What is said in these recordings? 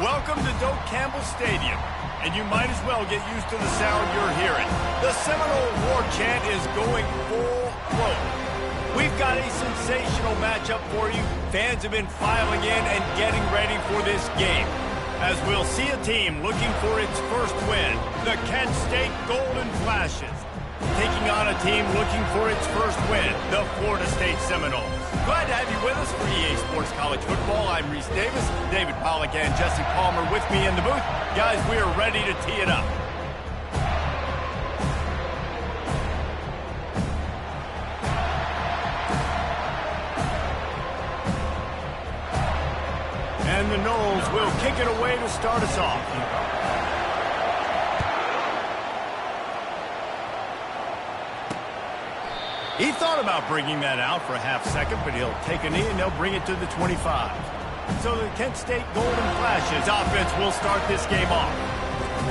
Welcome to Doak Campbell Stadium, and you might as well get used to the sound you're hearing. The Seminole War Chant is going full float. We've got a sensational matchup for you. Fans have been filing in and getting ready for this game, as we'll see a team looking for its first win, the Kent State Golden Flashes, taking on a team looking for its first win, the Florida State Seminoles. Glad to have you with us for EA Sports College Football. I'm Reese Davis, David Pollack and Jesse Palmer with me in the booth. Guys, we are ready to tee it up. And the Noles will kick it away to start us off. He thought about bringing that out for a half second, but he'll take a knee and they'll bring it to the 25. So the Kent State Golden Flashes offense will start this game off.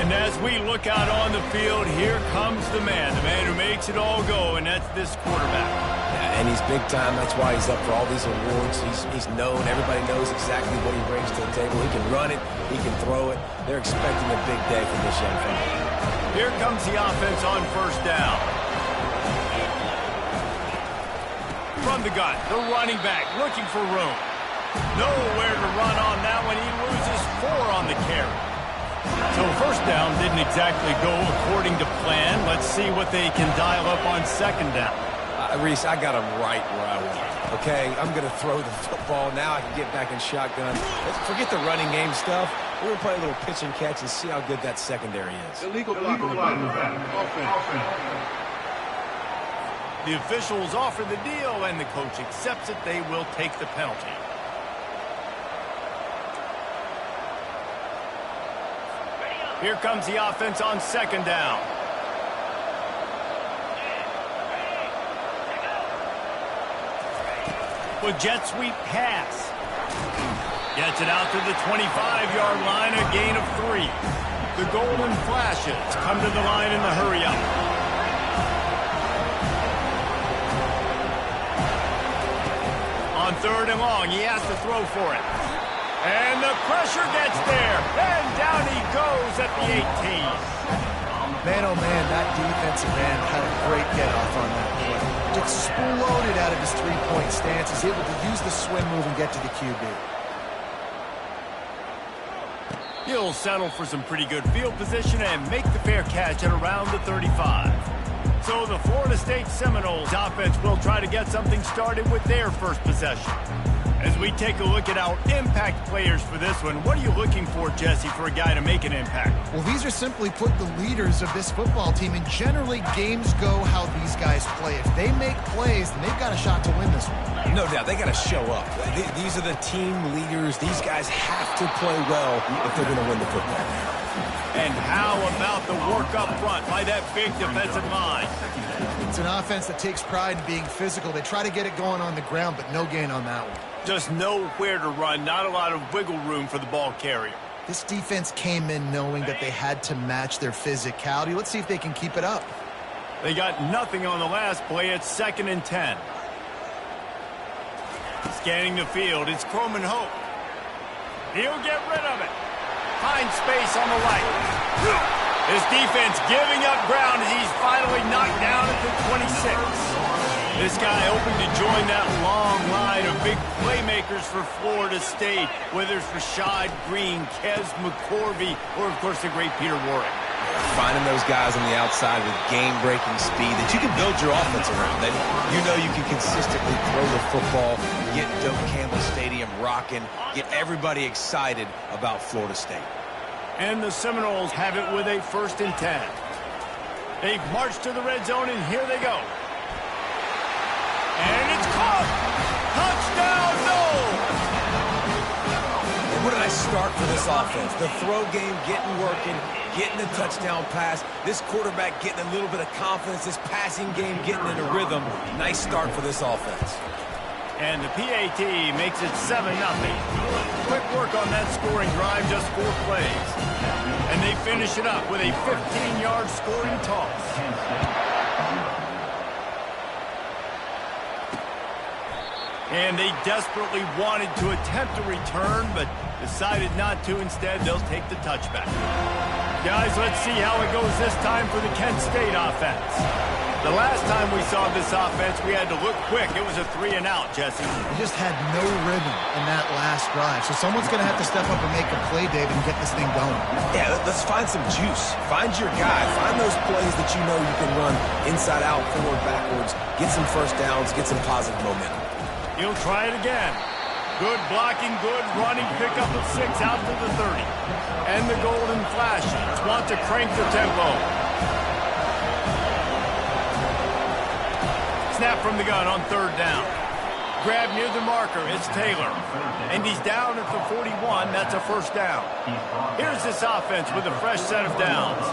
And as we look out on the field, here comes the man who makes it all go, and that's this quarterback. Yeah, and he's big time. That's why he's up for all these awards. He's known. Everybody knows exactly what he brings to the table. He can run it. He can throw it. They're expecting a big day from this young fella. Here comes the offense on first down. From the gun, the running back looking for room. Nowhere to run on that one. He loses 4 on the carry. So first down didn't exactly go according to plan. Let's see what they can dial up on second down. Reese, I got him right where I want him. Okay, I'm going to throw the football. Now I can get back in shotgun. Let's forget the running game stuff. We're going to play a little pitch and catch and see how good that secondary is. Illegal block. The officials offer the deal, and the coach accepts it. They will take the penalty. Here comes the offense on second down. With jet sweep pass. Gets it out to the 25-yard line, a gain of 3. The Golden Flashes come to the line in the hurry-up. On third and long, he has to throw for it. And the pressure gets there. And down he goes at the 18. Man, oh man, that defensive end had a great get-off on that play. Exploded out of his three-point stance. He's able to use the swim move and get to the QB. He'll settle for some pretty good field position and make the fair catch at around the 35. So the Florida State Seminoles offense will try to get something started with their first possession. As we take a look at our impact players for this one, what are you looking for, Jesse, for a guy to make an impact? Well, these are simply put the leaders of this football team, and generally games go how these guys play. If they make plays, then they've got a shot to win this one. No doubt, they got to show up. These are the team leaders. These guys have to play well if they're going to win the football. And how about the work up front by that big defensive line? It's an offense that takes pride in being physical. They try to get it going on the ground, but no gain on that one. Just nowhere to run, not a lot of wiggle room for the ball carrier. This defense came in knowing that they had to match their physicality. Let's see if they can keep it up. They got nothing on the last play. It's 2nd and 10. Scanning the field, it's Croman Hope. He'll get rid of it. Finds space on the right. His defense giving up ground as he's finally knocked down at the 26. This guy hoping to join that long line of big playmakers for Florida State, whether it's Rashad Green, Kez McCorvey, or, of course, the great Peter Warrick. Finding those guys on the outside with game-breaking speed that you can build your offense around. That you know you can consistently throw the football, get Doak Campbell Stadium rocking, get everybody excited about Florida State. And the Seminoles have it with a 1st and 10. They've marched to the red zone, and here they go. And it's caught! Touchdown, Noles! Where did I start for this offense? The throw game getting working, getting the touchdown pass. This quarterback getting a little bit of confidence. This passing game getting in a rhythm. Nice start for this offense. And the PAT makes it 7-0. Quick work on that scoring drive, just 4 plays. And they finish it up with a 15-yard scoring toss. And they desperately wanted to attempt a return, but decided not to. Instead, they'll take the touchback. Guys, let's see how it goes this time for the Kent State offense. The last time we saw this offense, we had to look quick. It was a 3-and-out, Jesse. They just had no rhythm in that last drive. So someone's going to have to step up and make a play, David, and get this thing going. Yeah, let's find some juice. Find your guy. Find those plays that you know you can run inside out, forward, backwards. Get some first downs. Get some positive momentum. He'll try it again. Good blocking, good running. Pick up of 6 out to the 30. And the golden flash. Want to crank the tempo. Snap from the gun on 3rd down. Grab near the marker. It's Taylor. And he's down at the 41. That's a first down. Here's this offense with a fresh set of downs.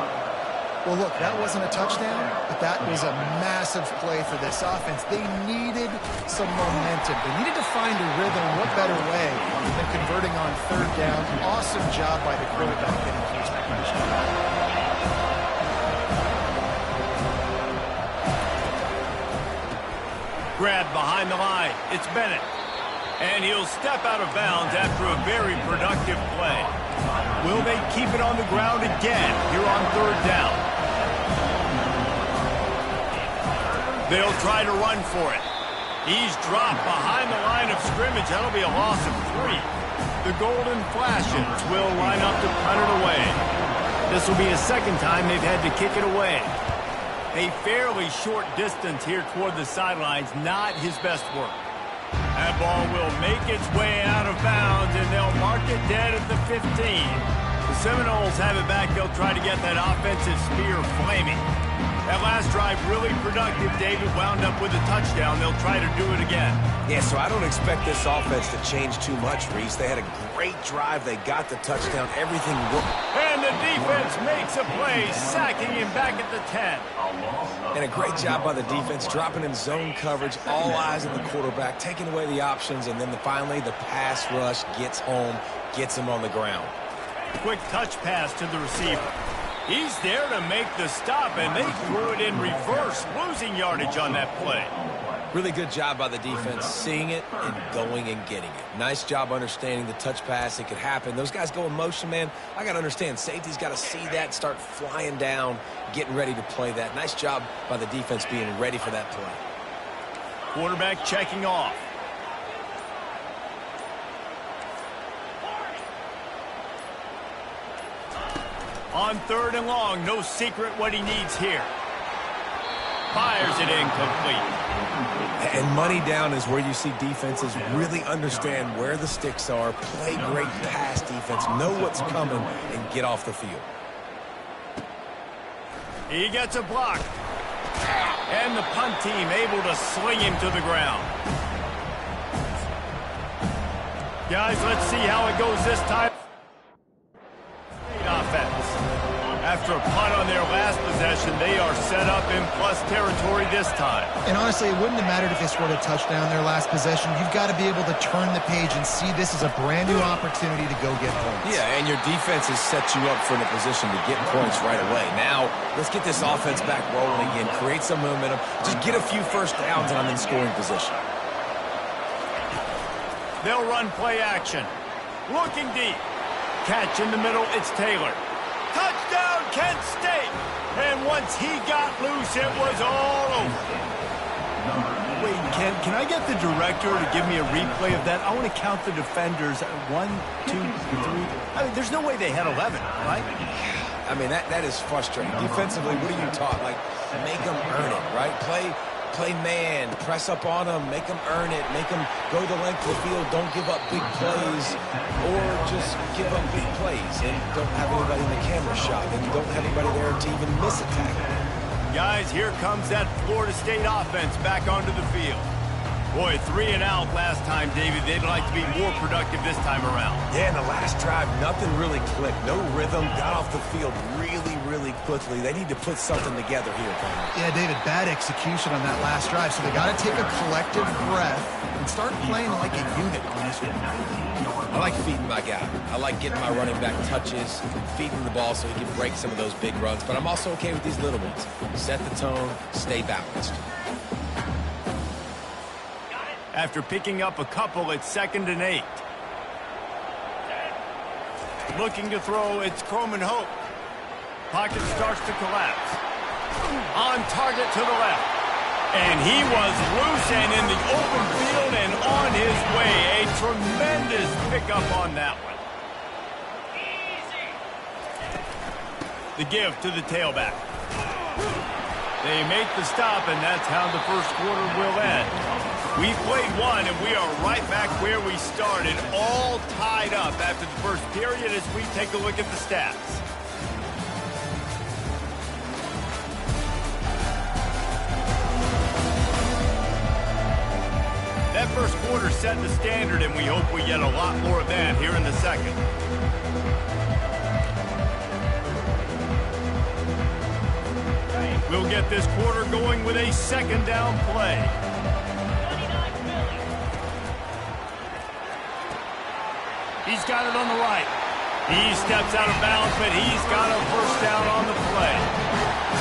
Well, look, that wasn't a touchdown, but that was a massive play for this offense. They needed some momentum. They needed to find a rhythm. What better way than converting on 3rd down? Awesome job by the quarterback getting close to completion. Grab behind the line. It's Bennett. And he'll step out of bounds after a very productive play. Will they keep it on the ground again here on 3rd down? They'll try to run for it. He's dropped behind the line of scrimmage. That'll be a loss of 3. The Golden Flashes will line up to punt it away. This will be a 2nd time they've had to kick it away. A fairly short distance here toward the sidelines, not his best work. That ball will make its way out of bounds, and they'll mark it dead at the 15. The Seminoles have it back. They'll try to get that offensive spear flaming. That last drive really productive. David wound up with a touchdown. They'll try to do it again. Yeah, so I don't expect this offense to change too much, Reese. They had a great drive. They got the touchdown. Everything worked. And the defense makes a play, sacking him back at the 10. And a great job by the defense, dropping in zone coverage, all eyes on the quarterback, taking away the options, and then finally the pass rush gets home, gets him on the ground. Quick touch pass to the receiver. He's there to make the stop, and they threw it in reverse, losing yardage on that play. Really good job by the defense, seeing it and going and getting it. Nice job understanding the touch pass. It could happen. Those guys go in motion, man. I got to understand, safety's got to see that, start flying down, getting ready to play that. Nice job by the defense being ready for that play. Quarterback checking off. On 3rd and long, no secret what he needs here. Fires it incomplete. And money down is where you see defenses really understand where the sticks are, play great pass defense, know what's coming, and get off the field. He gets a block. And the punt team able to sling him to the ground. Guys, let's see how it goes this time. Offense. After a punt on their last possession, they are set up in plus territory this time. And honestly, it wouldn't have mattered if they scored a touchdown their last possession. You've got to be able to turn the page and see this as a brand new opportunity to go get points. Yeah, and your defense has set you up for a position to get points right away. Now, let's get this offense back rolling again, create some momentum, just get a few first downs, and I'm in scoring position. They'll run play action. Looking deep. Catch in the middle, it's Taylor. Touchdown, Kent State! And once he got loose, it was all over. Wait, can I get the director to give me a replay of that? I want to count the defenders. 1, 2, 3. I mean, there's no way they had 11, right? I mean, that is frustrating. Defensively, what are you taught? Like, make them earn it, right? Play man, press up on them, make them earn it, make them go the length of the field, don't give up big plays, or just give up big plays and don't have anybody in the camera shot and don't have anybody there to even miss a tackle. Guys, here comes that Florida State offense back onto the field. Boy, 3-and-out last time, David. They'd like to be more productive this time around. Yeah, in the last drive, nothing really clicked. No rhythm, got off the field really quickly. They need to put something together here, Conor. Yeah, David, bad execution on that last drive, so they got to take a collective breath and start playing like a unit on this one. I like feeding my guy. I like getting my running back touches, feeding the ball so he can break some of those big runs, but I'm also okay with these little ones. Set the tone, stay balanced. after picking up a couple at 2nd and 8. Looking to throw, it's Croman Hope. Pocket starts to collapse. On target to the left. And he was loose and in the open field and on his way. A tremendous pickup on that one. The give to the tailback. They make the stop, and that's how the first quarter will end. We played one, and we are right back where we started, all tied up after the first period as we take a look at the stats. That first quarter set the standard, and we hope we get a lot more of that here in the second. We'll get this quarter going with a second down play. He's got it on the right. He steps out of bounds, but he's got a first down on the play.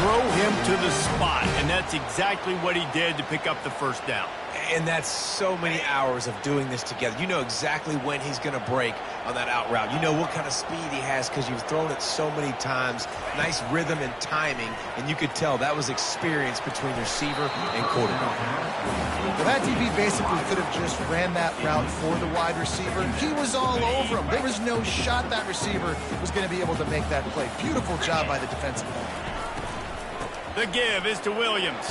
Throw him to the spot, and that's exactly what he did to pick up the first down. And that's so many hours of doing this together. You know exactly when he's going to break on that out route. You know what kind of speed he has because you've thrown it so many times. Nice rhythm and timing, and you could tell that was experience between receiver and quarterback. Well, that DB basically could have just ran that route for the wide receiver. He was all over him. There was no shot that receiver was going to be able to make that play. Beautiful job by the defensive line. The give is to Williams.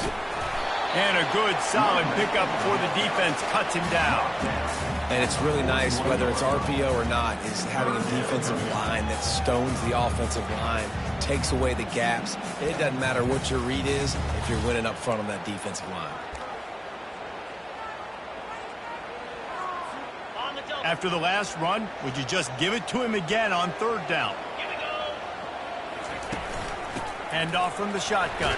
And a good, solid pickup before the defense cuts him down. And it's really nice, whether it's RPO or not, is having a defensive line that stones the offensive line, takes away the gaps. It doesn't matter what your read is if you're winning up front on that defensive line. After the last run, would you just give it to him again on 3rd down? Hand off from the shotgun.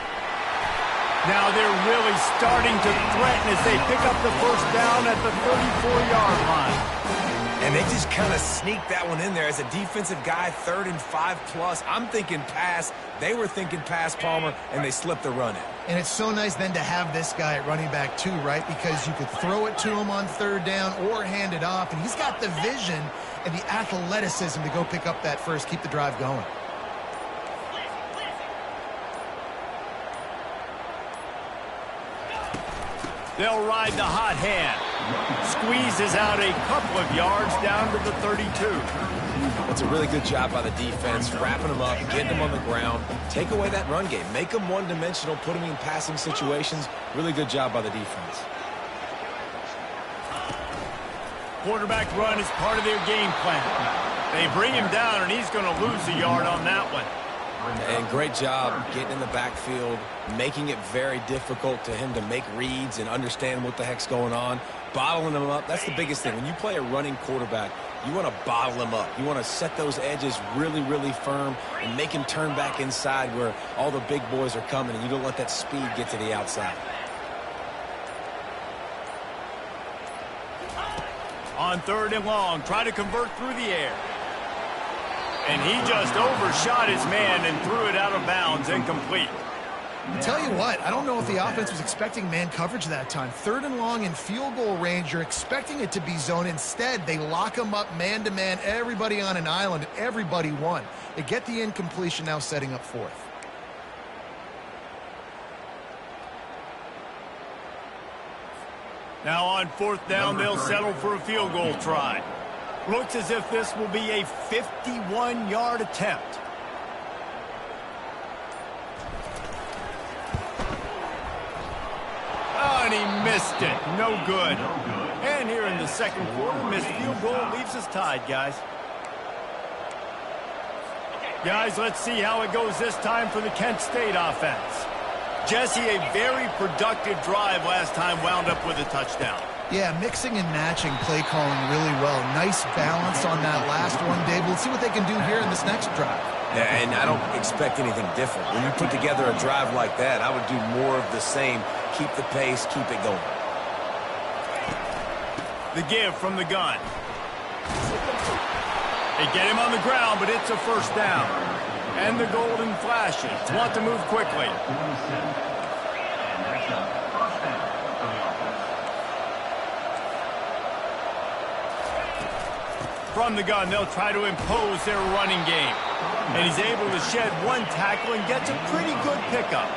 Now they're really starting to threaten as they pick up the first down at the 34-yard line. And they just kind of sneaked that one in there as a defensive guy, 3rd and 5+. I'm thinking pass. They were thinking pass, Palmer, and they slipped the run in. And it's so nice then to have this guy at running back too, right? Because you could throw it to him on 3rd down or hand it off. And he's got the vision and the athleticism to go pick up that first, keep the drive going. They'll ride the hot hand. Squeezes out a couple of yards down to the 32. That's a really good job by the defense, wrapping them up, getting them on the ground. Take away that run game. Make them one-dimensional, put them in passing situations. Really good job by the defense. Quarterback run is part of their game plan. They bring him down, and he's going to lose a yard on that one. And great job getting in the backfield, making it very difficult to him to make reads and understand what the heck's going on. Bottling them up, that's the biggest thing. When you play a running quarterback, you want to bottle them up. You want to set those edges really, really firm and make him turn back inside where all the big boys are coming, and you don't let that speed get to the outside. On 3rd and long, try to convert through the air. And he just overshot his man and threw it out of bounds, incomplete. I'll tell you what, I don't know if the offense was expecting man coverage that time. 3rd and long in field goal range, you're expecting it to be zone. Instead, they lock him up man-to-man, everybody on an island, everybody won. They get the incompletion, now setting up 4th. Now on 4th down, they'll settle for a field goal try. Looks as if this will be a 51-yard attempt. Oh, and he missed it. No good. And here in the second quarter, missed field goal leaves us tied, guys. Guys, let's see how it goes this time for the Kent State offense. Jesse, a very productive drive last time, wound up with a touchdown. Yeah, mixing and matching play calling really well. Nice balance on that last one, Dave. We'll see what they can do here in this next drive. Yeah, and I don't expect anything different. When you put together a drive like that, I would do more of the same. Keep the pace, keep it going. The give from the gun. They get him on the ground, but it's a first down. And the golden flashes. Want to move quickly. From the gun, they'll try to impose their running game. And he's able to shed one tackle and gets a pretty good pickup.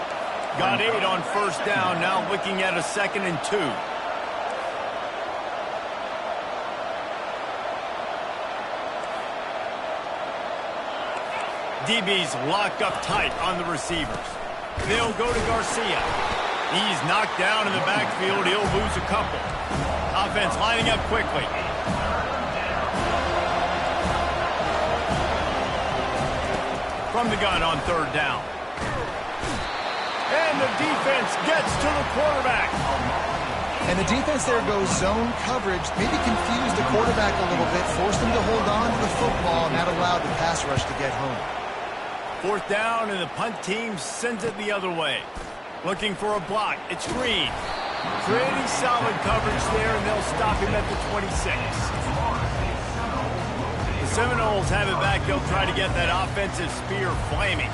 Got 8 on first down, now looking at a 2nd and 2. DB's locked up tight on the receivers. They'll go to Garcia. He's knocked down in the backfield. He'll lose a couple. Offense lining up quickly. From the gun on 3rd down. And the defense gets to the quarterback. And the defense there goes zone coverage, maybe confused the quarterback a little bit, forced him to hold on to the football, and that allowed the pass rush to get home. 4th down, and the punt team sends it the other way. Looking for a block. It's Green. Pretty solid coverage there, and they'll stop him at the 26. The Seminoles have it back. They'll try to get that offensive spear flaming.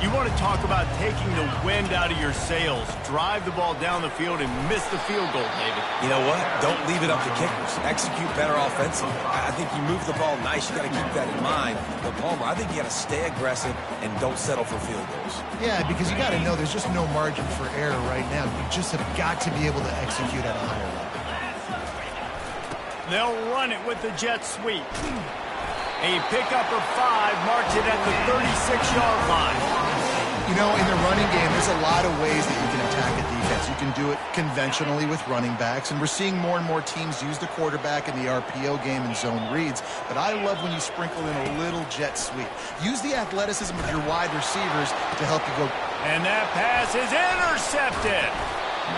You want to talk about taking the wind out of your sails. Drive the ball down the field and miss the field goal, David. You know what? Don't leave it up to kickers. Execute better offensively. I think you move the ball nice. You got to keep that in mind. But Palmer, I think you got to stay aggressive and don't settle for field goals. Yeah, because you got to know there's just no margin for error right now. You just have got to be able to execute at a higher level. They'll run it with the jet sweep. A pickup of 5 marks it at the 36-yard line. You know, in the running game, there's a lot of ways that you can attack a defense. You can do it conventionally with running backs, and we're seeing more and more teams use the quarterback in the RPO game and zone reads, but I love when you sprinkle in a little jet sweep. Use the athleticism of your wide receivers to help you go. And that pass is intercepted.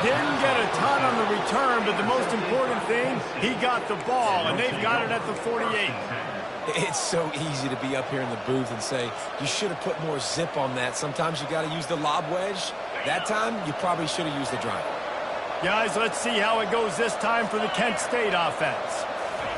Didn't get a ton on the return, but the most important thing, he got the ball, and they've got it at the 48. It's so easy to be up here in the booth and say, you should have put more zip on that. Sometimes you got to use the lob wedge. That time, you probably should have used the drive. Guys, let's see how it goes this time for the Kent State offense.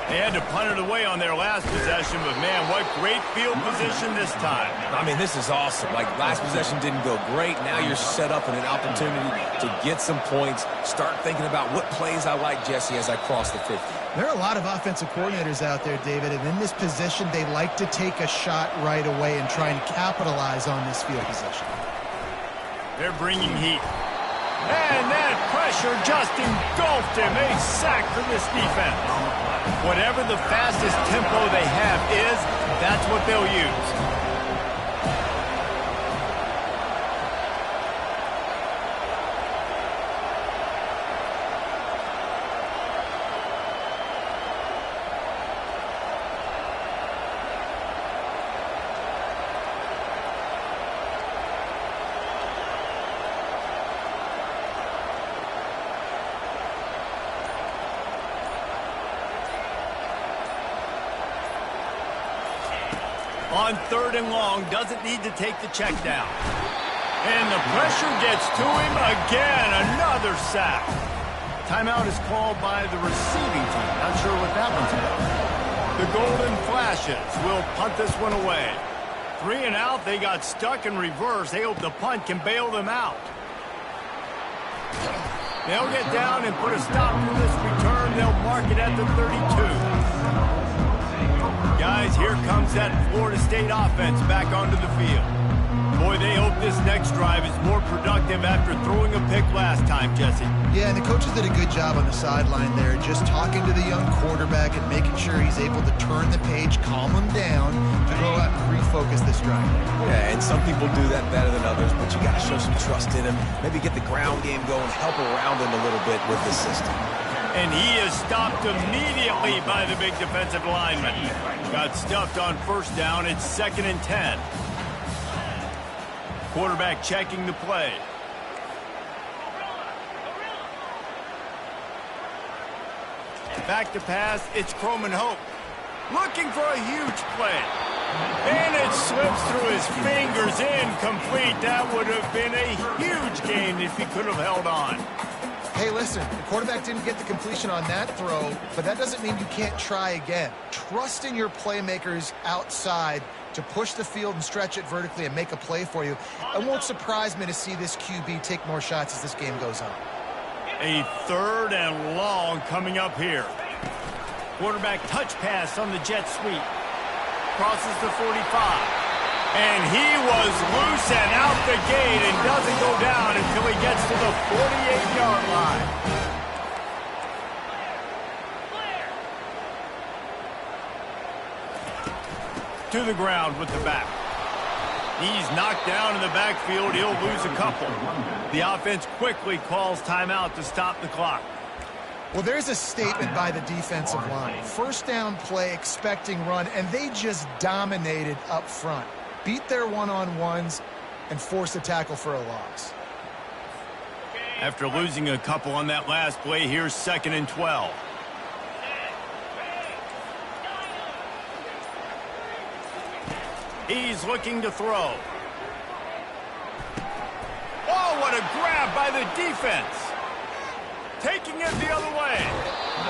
They had to punt it away on their last possession, but man, what great field position this time. I mean, this is awesome. Like, last possession didn't go great. Now you're set up in an opportunity to get some points. Start thinking about what plays I like, Jesse, as I cross the 50. There are a lot of offensive coordinators out there, David, and in this position, they like to take a shot right away and try and capitalize on this field position. They're bringing heat. And that pressure just engulfed him. A sack for this defense. Whatever the fastest tempo they have is, that's what they'll use. On 3rd and long, doesn't need to take the check down. And the pressure gets to him again. Another sack. Timeout is called by the receiving team. Not sure what that one's about. The Golden Flashes will punt this one away. 3 and out. They got stuck in reverse. They hope the punt can bail them out. They'll get down and put a stop to this return. They'll mark it at the 32. Guys, here comes that Florida State offense back onto the field. Boy, they hope this next drive is more productive after throwing a pick last time, Jesse. Yeah, and the coaches did a good job on the sideline there, just talking to the young quarterback and making sure he's able to turn the page, calm him down, to go out and refocus this drive. Yeah, and some people do that better than others, but you got to show some trust in him. Maybe get the ground game going, help around him a little bit with the system. And he is stopped immediately by the big defensive lineman. Got stuffed on 1st down. It's 2nd and 10. Quarterback checking the play. Back to pass. It's Croman Hope. Looking for a huge play. And it slips through his fingers. Incomplete. That would have been a huge gain if he could have held on. Hey, listen, the quarterback didn't get the completion on that throw, but that doesn't mean you can't try again. Trust in your playmakers outside to push the field and stretch it vertically and make a play for you. It won't surprise me to see this QB take more shots as this game goes on. A 3rd and long coming up here. Quarterback touch pass on the jet sweep. Crosses the 45. And he was loose and out the gate and doesn't go down until he gets to the 48-yard line. To the ground with the back. He's knocked down in the backfield. He'll lose a couple. The offense quickly calls timeout to stop the clock. Well, there's a statement by the defensive line. First down play, expecting run, and they just dominated up front. Beat their one-on-ones and force a tackle for a loss. After losing a couple on that last play, here's 2nd and 12. He's looking to throw. Oh, what a grab by the defense. Taking it the other way.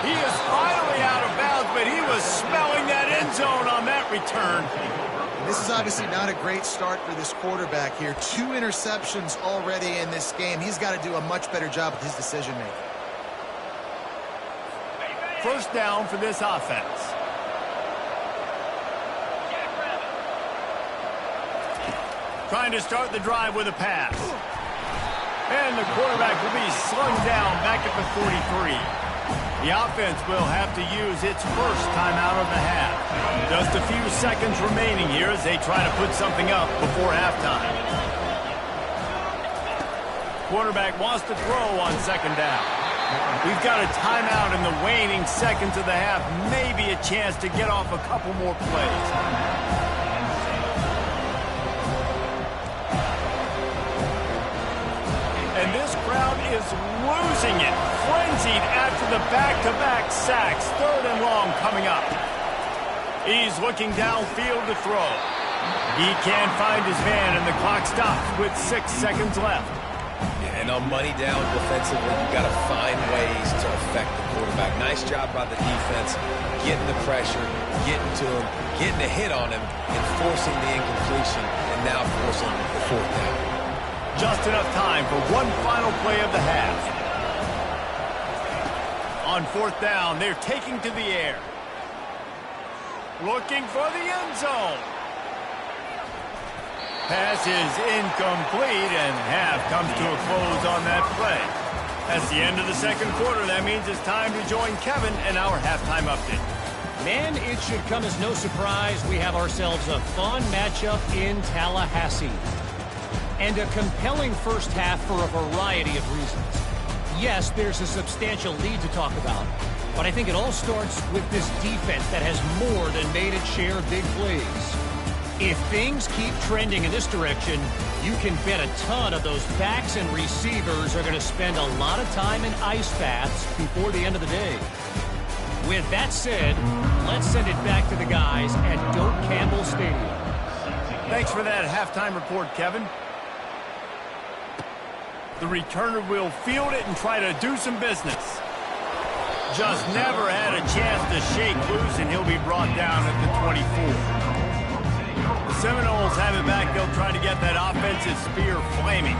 He is finally out of bounds, but he was smelling that end zone on that return. This is obviously not a great start for this quarterback here. 2 interceptions already in this game. He's got to do a much better job with his decision-making. First down for this offense. Trying to start the drive with a pass. And the quarterback will be slung down back at the 43. The offense will have to use its first timeout of the half. Just a few seconds remaining here as they try to put something up before halftime. Quarterback wants to throw on 2nd down. We've got a timeout in the waning seconds of the half. Maybe a chance to get off a couple more plays. And this crowd is losing it. Frenzied after the back-to-back sacks. 3rd and long coming up. He's looking downfield to throw. He can't find his man, and the clock stops with 6 seconds left. Yeah, and on money down defensively, you've got to find ways to affect the quarterback. Nice job by the defense, getting the pressure, getting to him, getting a hit on him, and forcing the incompletion, and now forcing the 4th down. Just enough time for one final play of the half. On 4th down, they're taking to the air. Looking for the end zone. Pass is incomplete, and half comes to a close on that play. That's the end of the 2nd quarter. That means it's time to join Kevin and our halftime update. Man, it should come as no surprise we have ourselves a fun matchup in Tallahassee. And a compelling first half for a variety of reasons. Yes, there's a substantial lead to talk about, but I think it all starts with this defense that has more than made its share of big plays. If things keep trending in this direction, you can bet a ton of those backs and receivers are going to spend a lot of time in ice baths before the end of the day. With that said, let's send it back to the guys at Doak Campbell Stadium. Thanks for that halftime report, Kevin. The returner will field it and try to do some business. Just never had a chance to shake loose, and he'll be brought down at the 24. The Seminoles have it back. They'll try to get that offensive spear flaming.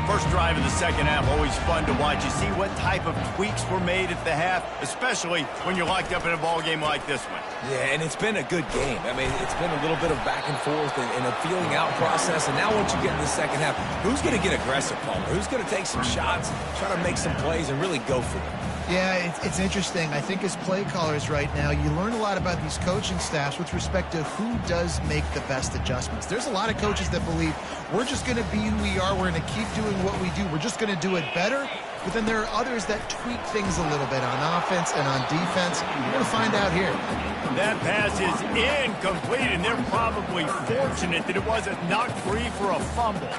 First drive of the 2nd half, always fun to watch. You see what type of tweaks were made at the half, especially when you're locked up in a ball game like this one. Yeah, and it's been a good game. I mean, it's been a little bit of back and forth and a feeling out process. And now once you get in the 2nd half, who's going to get aggressive, Palmer? Who's going to take some shots, try to make some plays, and really go for it? Yeah, it's interesting. I think as play callers right now, you learn a lot about these coaching staffs with respect to who does make the best adjustments. There's a lot of coaches that believe we're just going to be who we are. We're going to keep doing what we do. We're just going to do it better. But then there are others that tweak things a little bit on offense and on defense. We're going to find out here. That pass is incomplete, and they're probably fortunate that it wasn't knocked free for a fumble.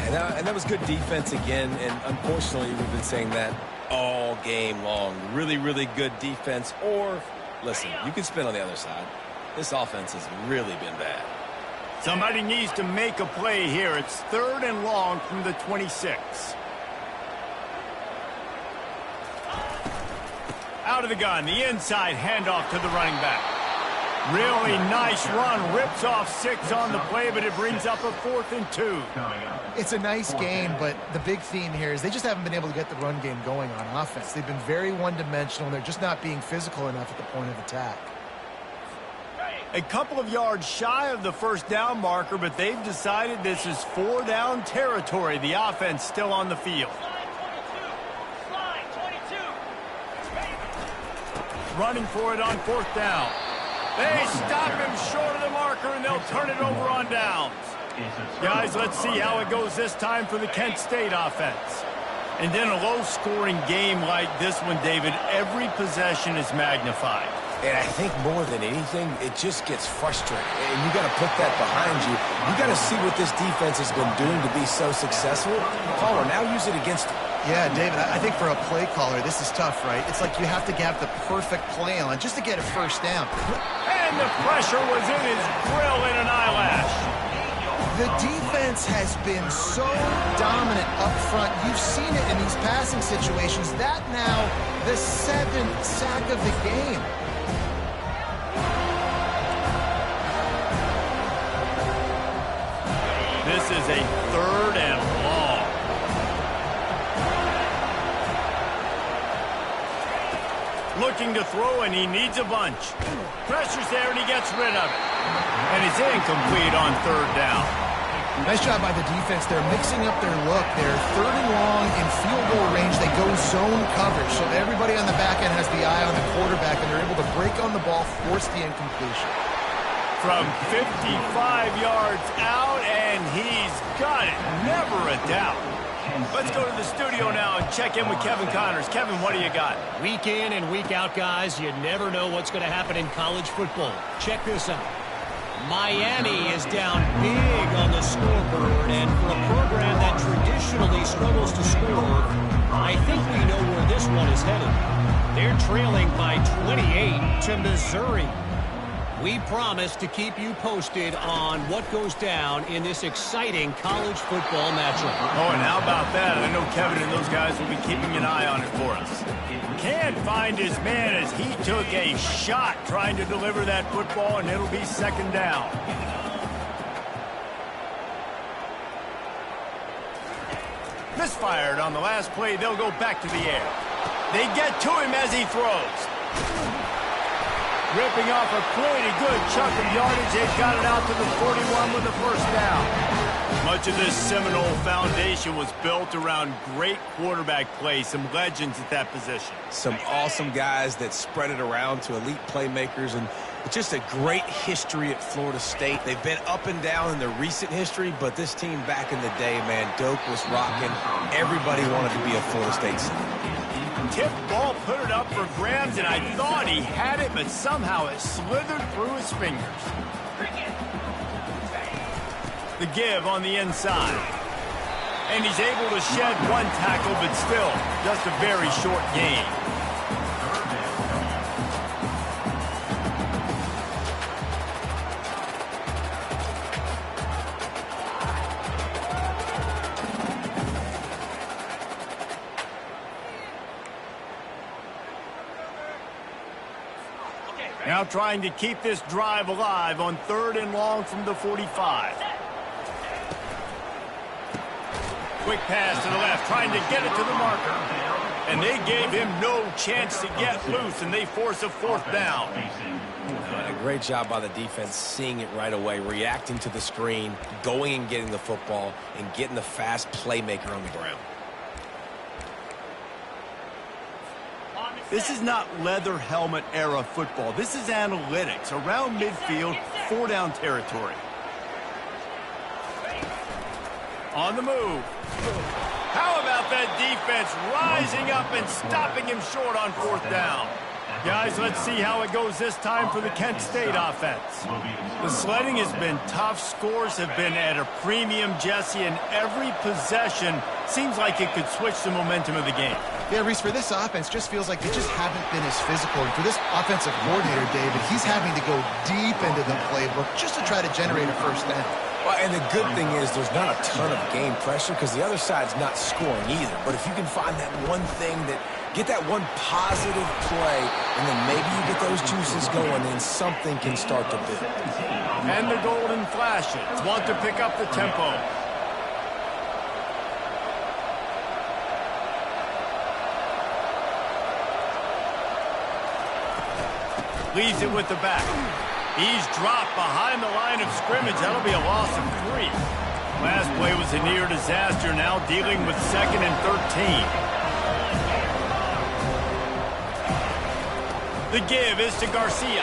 And that was good defense again, and unfortunately we've been saying that all game long. Really, really good defense. Or, listen, you can spin on the other side. This offense has really been bad. Somebody needs to make a play here. It's 3rd and long from the 26. Out of the gun, the inside handoff to the running back. Really nice run. Rips off 6 on the play, but it brings up a 4th and 2. It's a nice gain, but the big theme here is they just haven't been able to get the run game going on offense. They've been very one-dimensional. They're just not being physical enough at the point of attack. A couple of yards shy of the first down marker, but they've decided this is 4-down territory. The offense still on the field. Running for it on 4th down. They stop him short of the marker, and they'll turn it over on downs. Guys, let's see how it goes this time for the Kent State offense. And in a low-scoring game like this one, David, every possession is magnified. And I think more than anything, it just gets frustrating. And you got to put that behind you. You got to see what this defense has been doing to be so successful. Caller, now use it against them. Yeah, David, I think for a play caller, this is tough, right? It's like you have to have the perfect play on just to get a first down. And the pressure was in his grill in an eyelash. The defense has been so dominant up front. You've seen it in these passing situations. That now, the 7th sack of the game. This is a 3rd and long. Looking to throw, and he needs a bunch. Pressure's there, and he gets rid of it. And it's incomplete on 3rd down. Nice job by the defense. They're mixing up their look. They're 3rd and long in field goal range. They go zone coverage, so everybody on the back end has the eye on the quarterback, and they're able to break on the ball, force the incompletion. From 55 yards out, and he's got it. Never a doubt. Let's go to the studio now and check in with Kevin Connors. Kevin, what do you got? Week in and week out, guys, you never know what's going to happen in college football. Check this out. Miami is down big on the scoreboard, and for a program that traditionally struggles to score, I think we know where this one is headed. They're trailing by 28 to Missouri. We promise to keep you posted on what goes down in this exciting college football matchup. Oh, and how about that? I know Kevin and those guys will be keeping an eye on it for us. Can't find his man as he took a shot trying to deliver that football, and it'll be 2nd down. Misfired on the last play. They'll go back to the air. They get to him as he throws. Ripping off a pretty good chunk of yardage. They've got it out to the 41 with the 1st down. Much of this Seminole foundation was built around great quarterback play, some legends at that position. Some awesome guys that spread it around to elite playmakers, and just a great history at Florida State. They've been up and down in their recent history, but this team back in the day, man, Doak was rocking. Everybody wanted to be a Florida State Seminole. Tip ball, put it up for grabs, and I thought he had it, but somehow it slithered through his fingers. The give on the inside. And he's able to shed 1 tackle, but still, just a very short gain. Now trying to keep this drive alive on 3rd and long from the 45. Quick pass to the left, trying to get it to the marker. And they gave him no chance to get loose, and they force a 4th down. A great job by the defense, seeing it right away, reacting to the screen, going and getting the football, and getting the fast playmaker on the ground. This is not leather helmet era football. This is analytics. Around midfield, 4-down territory. On the move. How about that defense rising up and stopping him short on 4th down? Guys, let's see how it goes this time for the Kent State offense. The sledding has been tough. Scores have been at a premium, Jesse, and every possession seems like it could switch the momentum of the game. Yeah, Reese, for this offense, just feels like they just haven't been as physical. And for this offensive coordinator, David, he's having to go deep into the playbook just to try to generate a 1st down. Well, and the good thing is there's not a ton of game pressure because the other side's not scoring either. But if you can find that one thing that Get that one positive play, and then maybe you get those juices going, and something can start to build. And the golden flashes want to pick up the tempo. Leaves it with the back. He's dropped behind the line of scrimmage. That'll be a loss of 3. Last play was a near disaster. Now dealing with 2nd and 13. The give is to Garcia.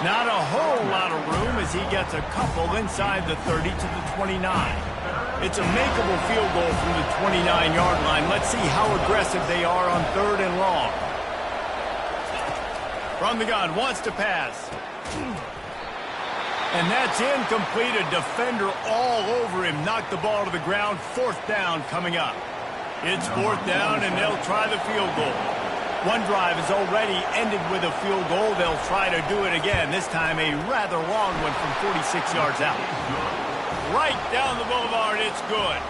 Not a whole lot of room as he gets a couple inside the 30 to the 29. It's a makeable field goal from the 29-yard line. Let's see how aggressive they are on 3rd and long. From the gun, wants to pass. And that's incomplete. A defender all over him. Knocked the ball to the ground. 4th down coming up. It's 4th down, and they'll try the field goal. One drive has already ended with a field goal. They'll try to do it again. This time a rather long one from 46 yards out. Right down the boulevard. It's good.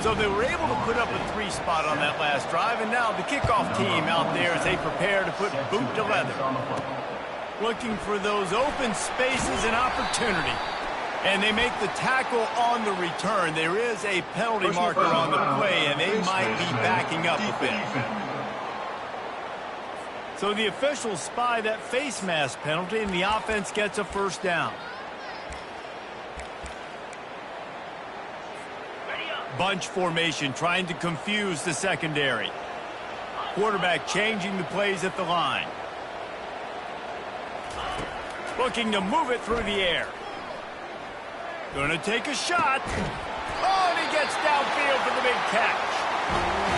So they were able to put up a 3 spot on that last drive, and now the kickoff team out there as they prepare to put boot to leather. Looking for those open spaces and opportunity. And they make the tackle on the return. There is a penalty marker on the play, and they might be backing up a bit. So the officials spy that face mask penalty, and the offense gets a 1st down. Bunch formation trying to confuse the secondary. Quarterback changing the plays at the line. Looking to move it through the air. Going to take a shot. Oh, and he gets downfield for the big catch.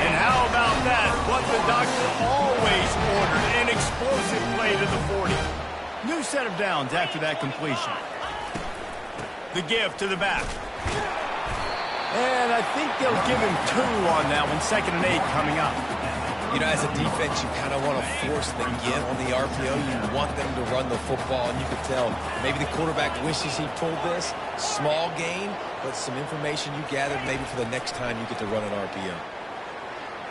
And how about that? What the doctor always ordered. An explosive play to the 40. New set of downs after that completion. The give to the back. And I think they'll give him 2 on that one. 2nd and 8 coming up. You know, as a defense, you kind of want to force the give on the RPO. You want them to run the football, and you can tell maybe the quarterback wishes he pulled this. Small gain, but some information you gathered maybe for the next time you get to run an RPO.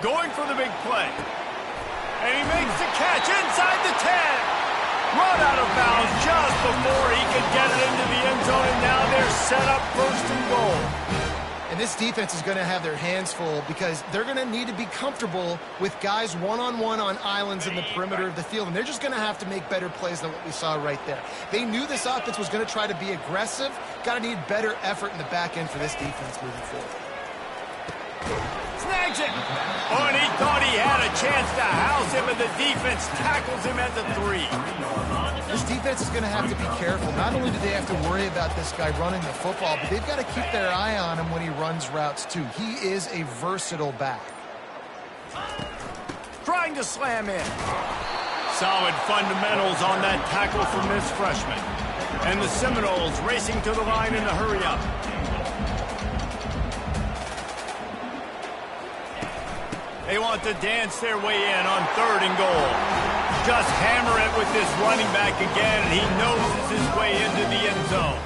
Going for the big play. And he makes the catch inside the 10. Run out of bounds just before he could get it into the end zone, and now they're set up 1st and goal. And this defense is going to have their hands full because they're going to need to be comfortable with guys one-on-one on islands in the perimeter of the field. And they're just going to have to make better plays than what we saw right there. They knew this offense was going to try to be aggressive. Got to need better effort in the back end for this defense moving forward. Snags it. Oh, and he thought he had a chance to house him, and the defense tackles him at the 3. This defense is going to have to be careful. Not only do they have to worry about this guy running the football, but they've got to keep their eye on him when he runs routes too. He is a versatile back. Trying to slam in. Solid fundamentals on that tackle from this freshman. And the Seminoles racing to the line in a hurry up. They want to dance their way in on 3rd and goal. Just hammer it with this running back again, and he noses his way into the end zone.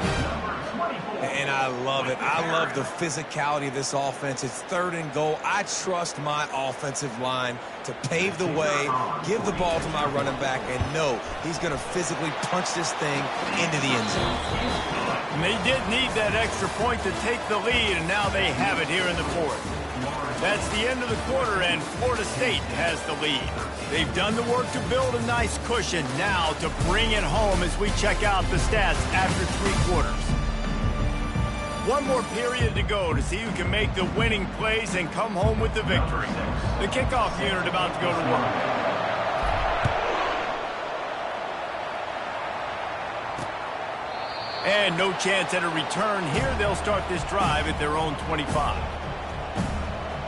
And I love it. I love the physicality of this offense. It's 3rd and goal. I trust my offensive line to pave the way, give the ball to my running back, and know he's going to physically punch this thing into the end zone. And they did need that extra point to take the lead, and now they have it here in the 4th. That's the end of the quarter, and Florida State has the lead. They've done the work to build a nice cushion. Now to bring it home as we check out the stats after 3 quarters. One more period to go to see who can make the winning plays and come home with the victory. The kickoff unit about to go to work. And no chance at a return here. They'll start this drive at their own 25.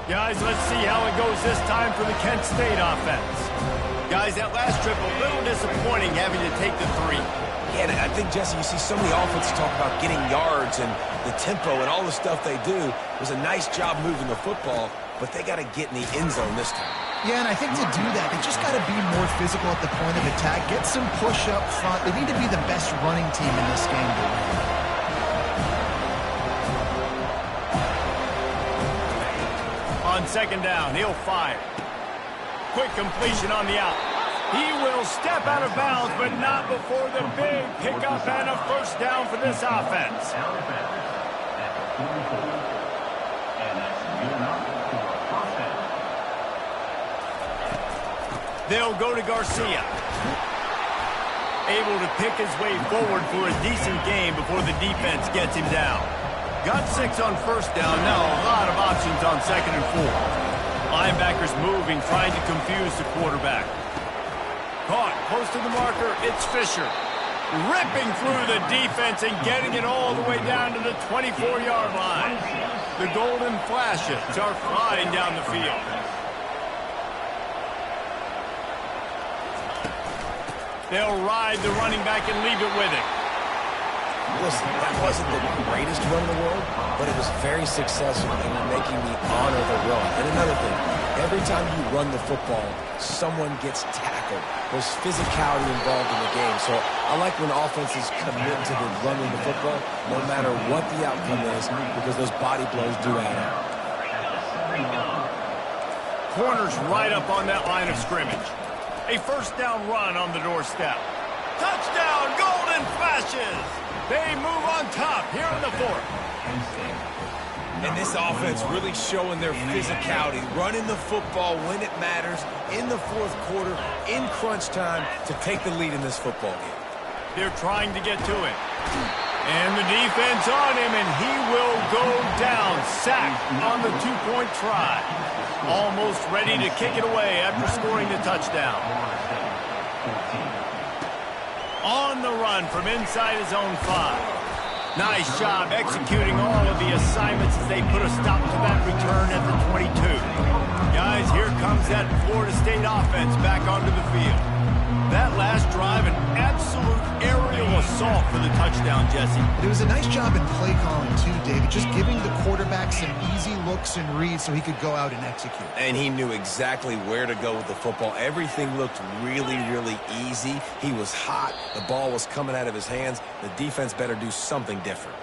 Guys, let's see how it goes this time for the Kent State offense. Guys, that last trip a little disappointing having to take the 3. Yeah, and I think, Jesse, you see so many offenses talk about getting yards and the tempo and all the stuff they do. It was a nice job moving the football, but they got to get in the end zone this time. Yeah, and I think to do that, they just got to be more physical at the point of attack, get some push up front. They need to be the best running team in this game to win. On second down, he'll fire. Quick completion on the out. He will step out of bounds, but not before the big pickup and a first down for this offense. They'll go to Garcia. Able to pick his way forward for a decent game before the defense gets him down. Got 6 on first down. Now a lot of options on second and 4. Linebackers moving, trying to confuse the quarterback. Caught close to the marker. It's Fisher. Ripping through the defense and getting it all the way down to the 24-yard line. The golden flashes are flying down the field. They'll ride the running back and leave it with him. Listen, that wasn't the greatest run in the world, but it was very successful and making me honor the run. And another thing, every time you run the football, someone gets tackled. There's physicality involved in the game. So I like when offenses commit to the running the football, no matter what the outcome is, because those body blows do add up. Corners right up on that line of scrimmage. A first down run on the doorstep. Touchdown, golden flashes. They move on top here in the 4th. And this offense really showing their physicality, running the football when it matters, in the 4th quarter, in crunch time, to take the lead in this football game. They're trying to get to it. And the defense on him, and he will go down. Sacked on the 2-point try. Almost ready to kick it away after scoring the touchdown. On the run from inside his own 5. Nice job executing all of the assignments as they put a stop to that return at the 22. Guys, here comes that Florida State offense back onto the field. That last drive, an absolute aerial assault for the touchdown, Jesse. It was a nice job in play calling, too, David. Just giving the quarterback some easy looks and reads so he could go out and execute. And he knew exactly where to go with the football. Everything looked really, really easy. He was hot. The ball was coming out of his hands. The defense better do something different.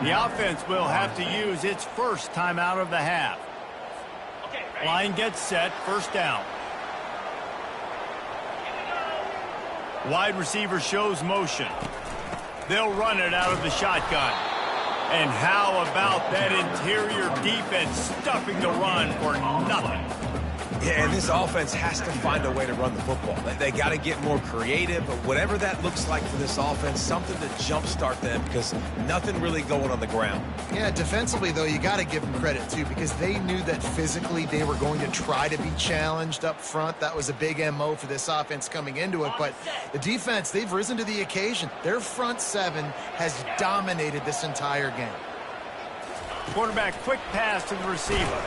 The offense will have to use its first timeout of the half. Line gets set, first down. Wide receiver shows motion. They'll run it out of the shotgun. And how about that interior defense stuffing the run for nothing? Yeah, and this offense has to find a way to run the football. They got to get more creative, but whatever that looks like for this offense, something to jumpstart them because nothing really going on the ground. Yeah, defensively, though, you got to give them credit, too, because they knew that physically they were going to try to be challenged up front. That was a big MO for this offense coming into it, but the defense, they've risen to the occasion. Their front 7 has dominated this entire game. Quarterback quick pass to the receiver.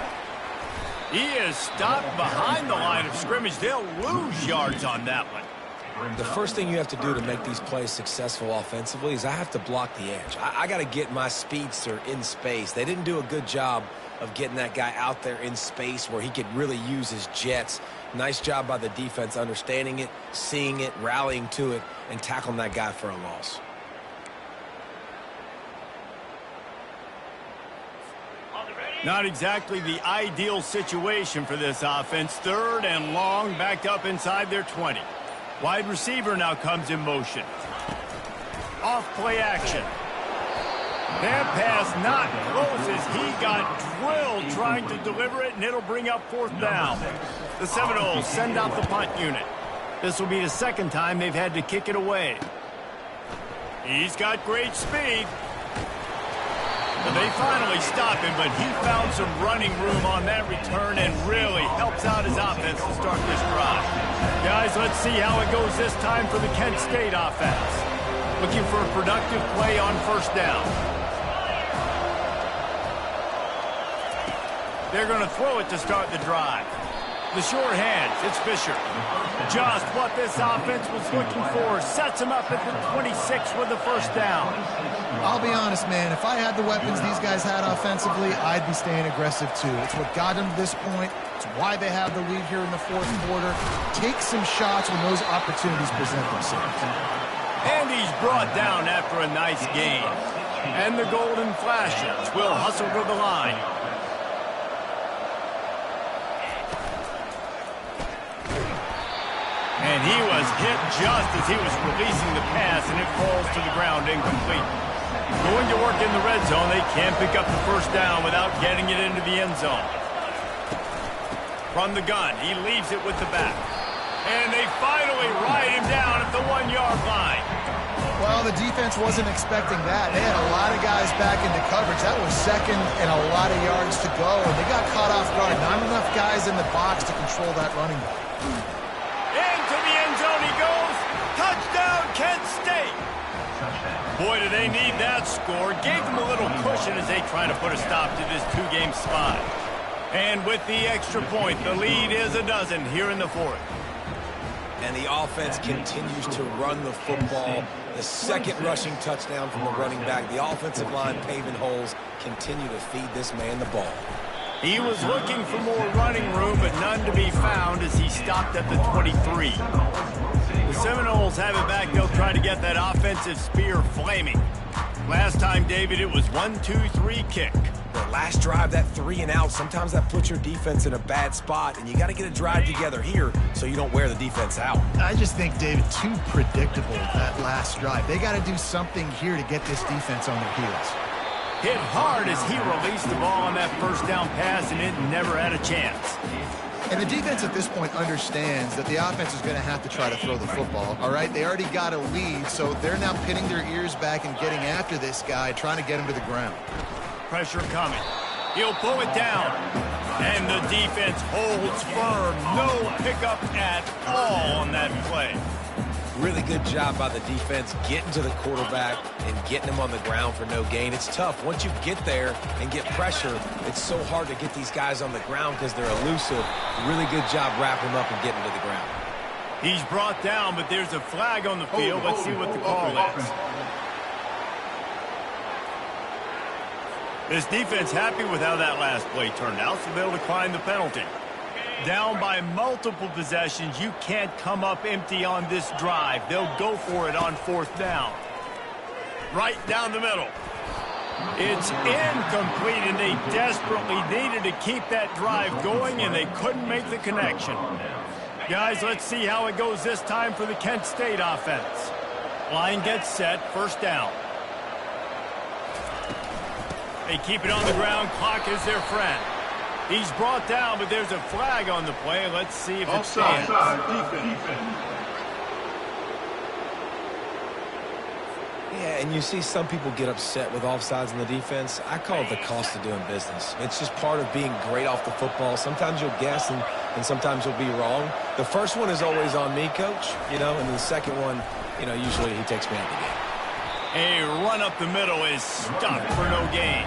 He is stopped behind the line of scrimmage. They'll lose yards on that one. The first thing you have to do to make these plays successful offensively is I have to block the edge. I got to get my speedster in space. They didn't do a good job of getting that guy out there in space where he could really use his jets. Nice job by the defense understanding it, seeing it, rallying to it, and tackling that guy for a loss. Not exactly the ideal situation for this offense. 3rd and long, backed up inside their 20. Wide receiver now comes in motion. Off play action. That pass not close as he got drilled trying to deliver it, and it'll bring up 4th down. The Seminoles send out the punt unit. This will be the 2nd time they've had to kick it away. He's got great speed. Well, they finally stop him, but he found some running room on that return and really helps out his offense to start this drive. Guys, let's see how it goes this time for the Kent State offense. Looking for a productive play on first down. They're going to throw it to start the drive. The short hands, it's Fisher. Just what this offense was looking for. Sets him up at the 26 with the first down. I'll be honest, man. If I had the weapons these guys had offensively, I'd be staying aggressive, too. It's what got them to this point. It's why they have the lead here in the 4th quarter. Take some shots when those opportunities present themselves. And he's brought down after a nice game. And the Golden Flashes will hustle to the line. And he was hit just as he was releasing the pass, and it falls to the ground incomplete. Going to work in the red zone, they can't pick up the first down without getting it into the end zone. From the gun, he leaves it with the back. And they finally ride him down at the 1-yard line. Well, the defense wasn't expecting that. They had a lot of guys back into coverage. That was second and a lot of yards to go, and they got caught off guard. Not enough guys in the box to control that running back. Into the end zone he goes. Touchdown, Kent State. Boy, do they need that score. Gave them a little cushion as they try to put a stop to this two-game slide. And with the extra point, the lead is a dozen here in the fourth. And the offense continues to run the football. The second rushing touchdown from the running back. The offensive line paving holes continue to feed this man the ball. He was looking for more running room, but none to be found as he stopped at the 23. The Seminoles have it back. They'll try to get that offensive spear flaming. Last time, David, it was 1-2-3 kick. The last drive, that 3 and out, sometimes that puts your defense in a bad spot, and you got to get a drive together here so you don't wear the defense out. I just think, David, too predictable, that last drive. They got to do something here to get this defense on their heels. Hit hard as he released the ball on that first down pass, and it never had a chance. And the defense at this point understands that the offense is going to have to try to throw the football, all right? They already got a lead, so they're now pinning their ears back and getting after this guy, trying to get him to the ground. Pressure coming. He'll pull it down. And the defense holds firm. No pickup at all on that play. Really good job by the defense getting to the quarterback and getting him on the ground for no gain. It's tough. Once you get there and get pressure, it's so hard to get these guys on the ground because they're elusive. Really good job wrapping him up and getting to the ground. He's brought down, but there's a flag on the field. Let's see what the call is. This defense happy with how that last play turned out, so they'll decline the penalty. Down by multiple possessions, you can't come up empty on this drive. They'll go for it on fourth down. Right down the middle. It's incomplete, and they desperately needed to keep that drive going, and they couldn't make the connection. Guys, let's see how it goes this time for the Kent State offense. Line gets set, first down. They keep it on the ground. Clock is their friend. He's brought down, but there's a flag on the play. Let's see if it stands. Yeah, and you see some people get upset with offsides in the defense. I call it the cost of doing business. It's just part of being great off the football. Sometimes you'll guess, and sometimes you'll be wrong. The first one is always on me, Coach, and the second one, usually he takes me out of the game. A run up the middle is stuck for no gain.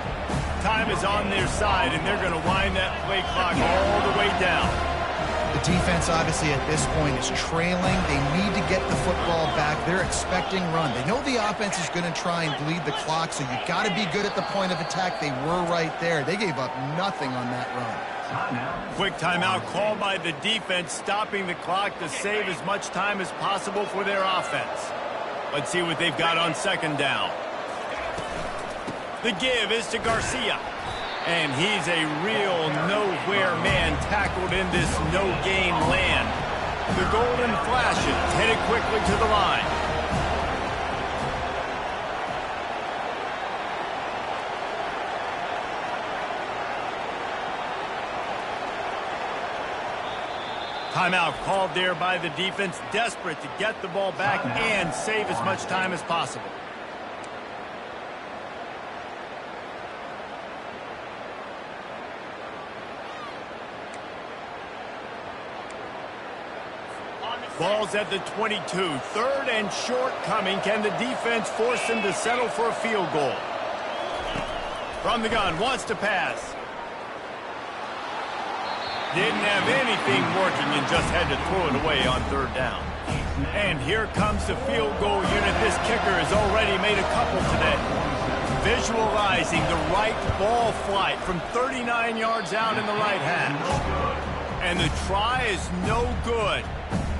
Time is on their side, and they're going to wind that play clock all the way down. The defense, obviously, at this point is trailing. They need to get the football back. They're expecting run. They know the offense is going to try and bleed the clock, so you've got to be good at the point of attack. They were right there. They gave up nothing on that run. Quick timeout called by the defense, stopping the clock to save as much time as possible for their offense. Let's see what they've got on second down. The give is to Garcia. And he's a real nowhere man tackled in this no-gain land. The golden flashes headed quickly to the line. Timeout called there by the defense, desperate to get the ball back and save as much time as possible. Ball's at the 22. Third and short coming. Can the defense force him to settle for a field goal? From the gun, wants to pass. Didn't have anything working and just had to throw it away on third down. And here comes the field goal unit. This kicker has already made a couple today. Visualizing the right ball flight from 39 yards out in the right hash. And the try is no good.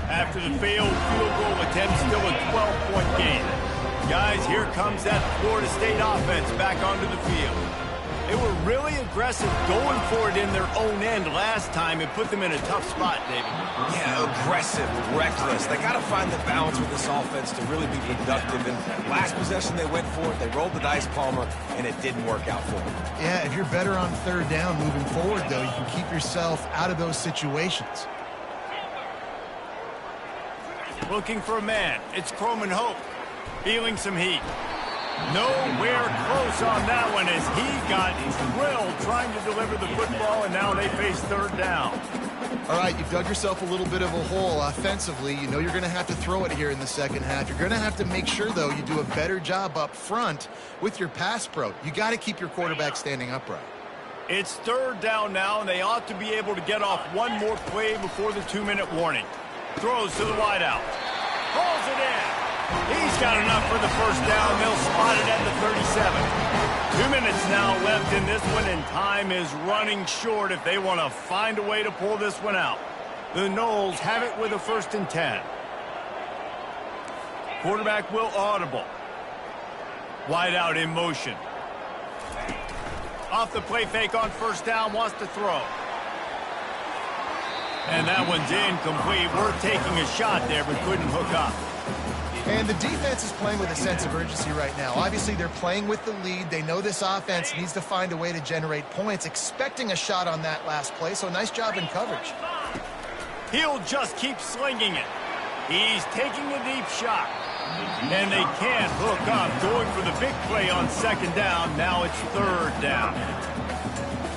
After the failed field goal attempt, still a 12-point game. Guys, here comes that Florida State offense back onto the field. They were really aggressive going for it in their own end last time. It put them in a tough spot, David. Yeah, aggressive, reckless. They got to find the balance with this offense to really be productive. And last possession they went for it, they rolled the dice, Palmer, and it didn't work out for them. Yeah, if you're better on third down moving forward, though, you can keep yourself out of those situations. Looking for a man. It's Croman Hope. Feeling some heat. Nowhere close on that one as he got drilled trying to deliver the football, and now they face third down. All right, you've dug yourself a little bit of a hole offensively. You know you're going to have to throw it here in the second half. You're going to have to make sure, though, you do a better job up front with your pass pro. You got to keep your quarterback standing upright. It's third down now, and they ought to be able to get off one more play before the 2-minute warning. Throws to the wideout. Pulls it in. He's got enough for the first down. They'll spot it at the 37. 2 minutes now left in this one, and time is running short if they want to find a way to pull this one out. The Noles have it with a 1st and 10. Quarterback will audible. Wide out in motion. Off the play fake on first down, wants to throw. And that one's incomplete. Worth taking a shot there, but couldn't hook up. And the defense is playing with a sense of urgency right now. Obviously, they're playing with the lead. They know this offense needs to find a way to generate points, expecting a shot on that last play, so nice job in coverage. He'll just keep slinging it. He's taking a deep shot. And they can't hook up, going for the big play on second down. Now it's third down.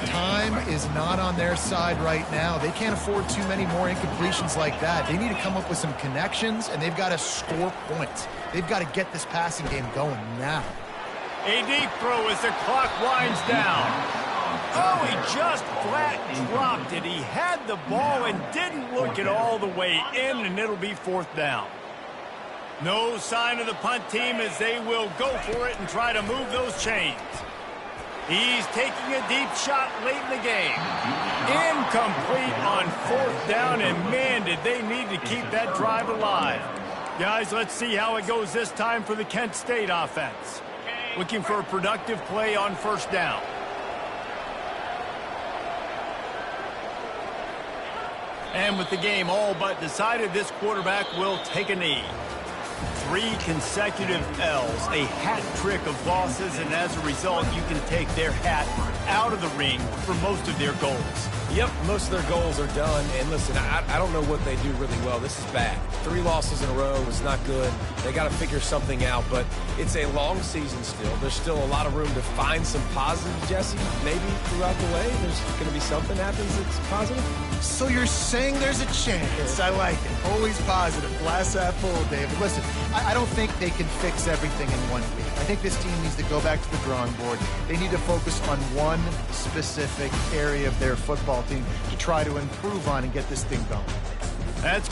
Time is not on their side right now. They can't afford too many more incompletions like that. They need to come up with some connections, and they've got to score points. They've got to get this passing game going now. A deep throw as the clock winds down. Oh, he just flat dropped it. He had the ball and didn't look it all the way in, and it'll be fourth down. No sign of the punt team as they will go for it and try to move those chains. He's taking a deep shot late in the game. Incomplete on fourth down, and man, did they need to keep that drive alive. Guys, let's see how it goes this time for the Kent State offense. Looking for a productive play on first down. And with the game all but decided, this quarterback will take a knee. 3 consecutive L's, a hat trick of losses, and as a result, you can take their hat out of the ring for most of their goals. Yep, most of their goals are done. And listen, I don't know what they do really well. This is bad. 3 losses in a row is not good. They got to figure something out, but it's a long season still. There's still a lot of room to find some positive, Jesse. Maybe throughout the way, there's going to be something happens that's positive. So you're saying there's a chance. I like it. Always positive. Glass half full, David. Listen, I don't think they can fix everything in 1 week. I think this team needs to go back to the drawing board. They need to focus on one specific area of their football team to try to improve on and get this thing going. That's